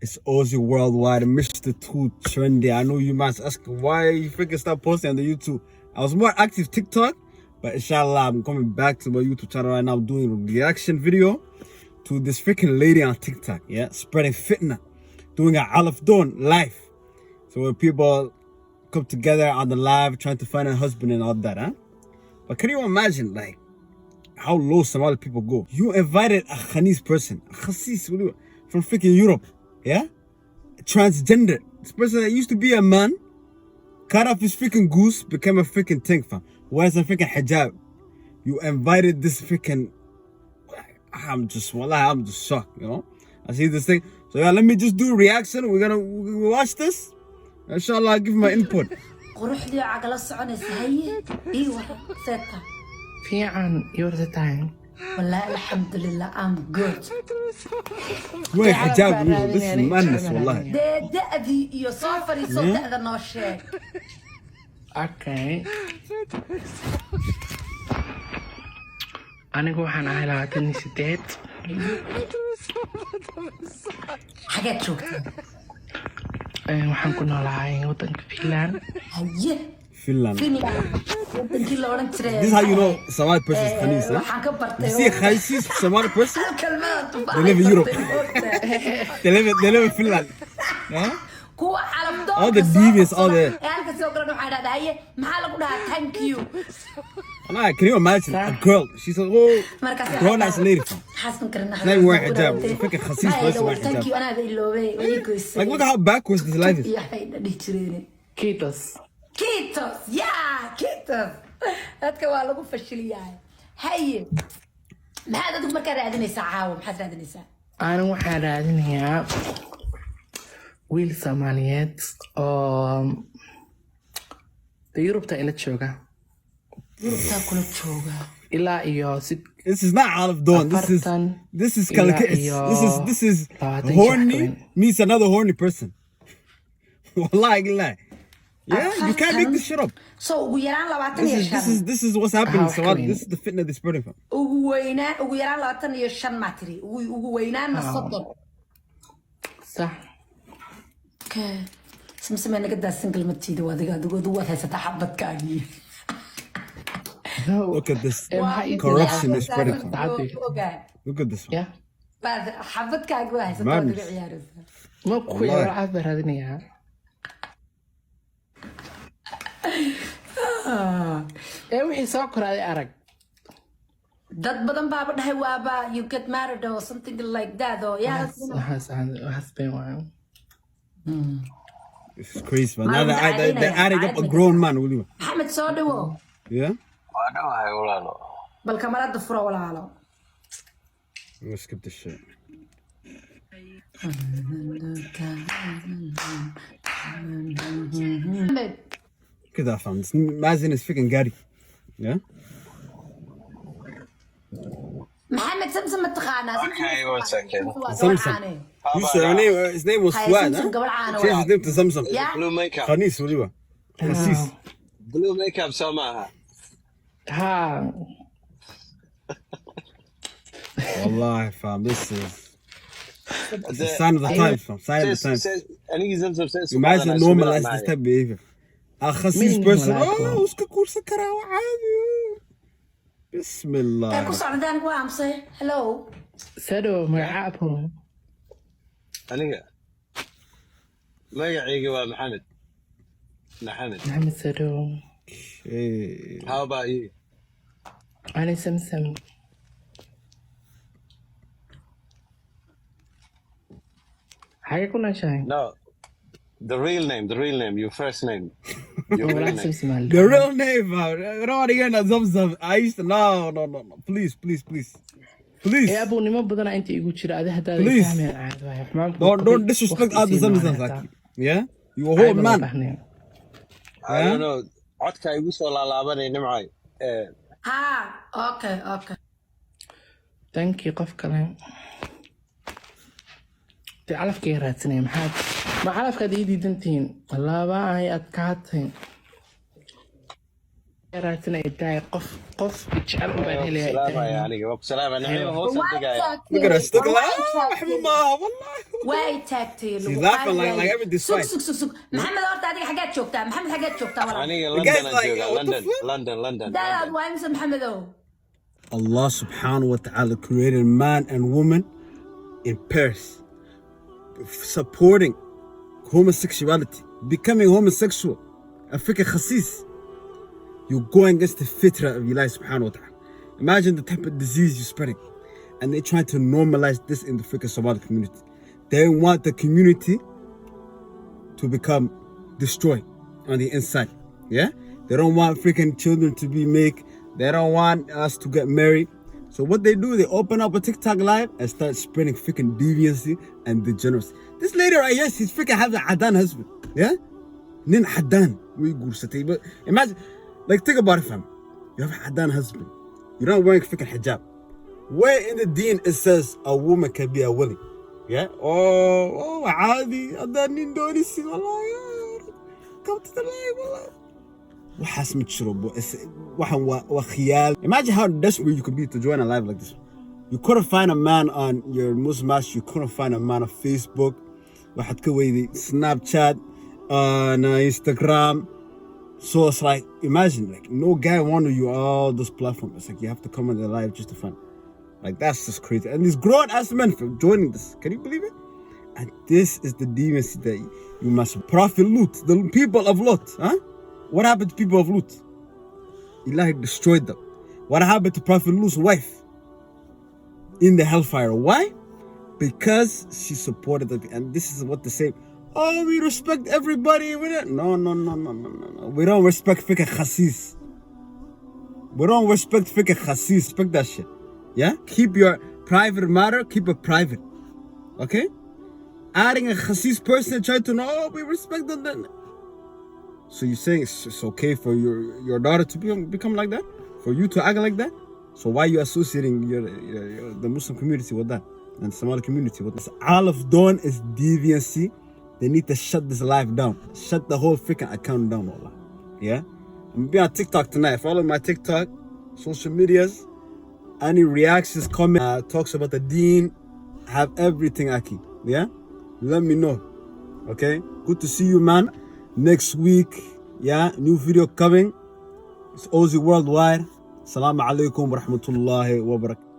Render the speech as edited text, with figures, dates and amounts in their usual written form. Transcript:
It's OzyWorldWide, Mr. Too Trendy. I know you must ask why you freaking start posting on the YouTube. I was more active TikTok, but inshallah, I'm coming back to my YouTube channel right now, doing a reaction video to this freaking lady on TikTok, yeah? Spreading fitna, doing a Calafdoon live. So when people come together on the live, trying to find a husband and all that, huh? But can you imagine, like, how low Somali people go? You invited a Khaniis person, a Khaniis, from freaking Europe, yeah? Transgender. This person that used to be a man, cut off his freaking goose, became a freaking thing, fam. Wears a freaking hijab. You invited this freaking... I'm just shocked, you know? I see this thing. So yeah, let me just do a reaction. We'll watch this. Inshallah, I'll give my input. You're the time. والله الحمد لله I'm good. وين حجاب this is madness والله. دأذي يصافر يصوت هذا النوشة. Okay. أنا جو حنا على تنسيت. حاجات شو؟ وحن كنا لاعين وطن فيلان. هيه. Finland. This is how you know Somali person is Khaniis, huh? You see a Khaniis Somali person? They live in Europe. they live in Finland. Huh? All the deviants, all the... Thank you. Can you imagine a girl? She's a whole grown-ass lady. She's not wearing hijab. It's a freaking Khaniis person wearing hijab. Like, look at how backwards this life is. Kiitos. كيتوس يا كيتوس هادك waa lagu fashiliyaa haye maxaad adigu markaa raadinaysaa caawa maxaad raadinaysaa أنا waxaan raadinayaa wiil Soomaaliyeed oo Yurubta ila jooga Yurubta kula jooga ilaa iyo This is not Calafdoon. This is Khaniis. This is horny meets another horny person. Wallahi. Yeah, you can't make this shit up. So we are on 25 this is what's happening. So this is the fitness they're spreading from. we are on 25 matri. We are نصدق. صح. Okay. سمسم أنا قد أسنقل متشيد وادي ستحبط كأني. Look at this corruption is spreading from. Look at this one. Yeah. بعد حبط كأجواء ستحبط عيارز. ما كوي عبر هذه يا. وحي ساكر هذه أرق. Dad badan baa dhahay waaba you get married or something like that or yeah. has been one. This is crazy, man. Now they're adding up a grown man, will you? Ahmed Sodewo. Yeah? I know I will know. Bal kamarad furo wala halo. Let's skip this shit. كده فهم مازن is freaking Gary. Yeah? محمد سمسم التخانة. Okay, 1 second. Samsam. His name was Fuad. Change his name to Samsam. Bluemakeup. Khaniis, وليبا. Khaniis. Bluemakeup سماها. ها. والله fam, this is the sign of the times, fam. Sign of the times. Imagine normalize this type of behavior. A Khaniis person, oh, उसका कोर्स कराओ عادي. بسم الله. أكو سعدان قوامسي. Hello. سدو معاكم. أنا ما يعيق محمد. محمد سدو. How about you? أنا سمسم. حاجة كنا شاي. No. The real name, your first name. The real name, I don't want to hear that Zamzam. I used to, no. Please. يا أبو نما بدنا أنت يقول شيء هذا هذا. Please. Don't disrespect other Zamzams. Yeah? You a whole man. I don't know. عدك يقول لا لابني نمعي. Okay. Thank you قف كلام. تعرف كيف راتني محد ما عرف كديدي دنتين والله بقى هي أتكاتين yaraatana ay tahay qof jecel u baan helaya ay سلامة tahay يعني وقت سلامة أنا أيوة. هو صدق Look at her stuck like محمد ما والله. واي تاكتين She's laughing like everything's سوق fine. سوق سوق سوق محمد هورتا هذيك حاجات شوكتا محمد حاجات شوكتا ولا أنا The guy's لندن like, أجوك what the لندن fuck? لندن ده وايمس محمد هو Allah subhanahu wa ta'ala created man and woman in pairs, supporting homosexuality, becoming homosexual. Africa Khaniis. You're going against the fitra of Allah subhanahu wa ta'ala. Imagine the type of disease you're spreading. And they're trying to normalize this in the freaking Somali community. They want the community to become destroyed on the inside. Yeah? They don't want freaking children to be made. They don't want us to get married. So what they do, they open up a TikTok live and start spreading freaking deviancy and degeneracy. This lady right here, she's freaking has a Hadan husband. Yeah? Nin Hadan. But imagine, like think about it, fam. You have a Hadan husband. You're not wearing freaking hijab. Where in the deen it says a woman can be a willing? Yeah? Oh, عادي. Hadan Indonesi. Come to the live, wallah. وحاس متشرب وخيال. Imagine how desperate you could be to join a live like this. You couldn't find a man on your Musmash. You couldn't find a man on Facebook. واحد كويدي Snapchat, on Instagram. So it's like, imagine, like no guy wanted you all those platforms. It's like you have to come on the live just to fun. Like that's just crazy. And these grown ass men for joining this. Can you believe it? And this is the deviancy that you must Prophet Lut, the people of Lot, huh? What happened to people of Lut? Allah destroyed them. What happened to Prophet Lut's wife? In the hellfire. Why? Because she supported them. And this is what they say. Oh, we respect everybody. No. We don't respect freaking Khaniis. We don't respect freaking Khaniis. Respect that shit. Yeah? Keep your private matter, keep it private. Okay? Adding a Khaniis person and trying to know, oh, we respect them. So you're saying it's okay for your daughter to become like that? For you to act like that? So why are you associating the Muslim community with that? And the Somali community with this? Calafdoon is deviancy. They need to shut this live down. Shut the whole freaking account down, wallah. Yeah? I'm gonna be on TikTok tonight. Follow my TikTok, social medias. Any reactions, comments, talks about the deen. Have everything, Aki. Yeah? Let me know. Okay? Good to see you, man. Next week, yeah, new video coming. It's OzyWorldWide. Assalamu alaikum wa rahmatullahi wa barakatuh.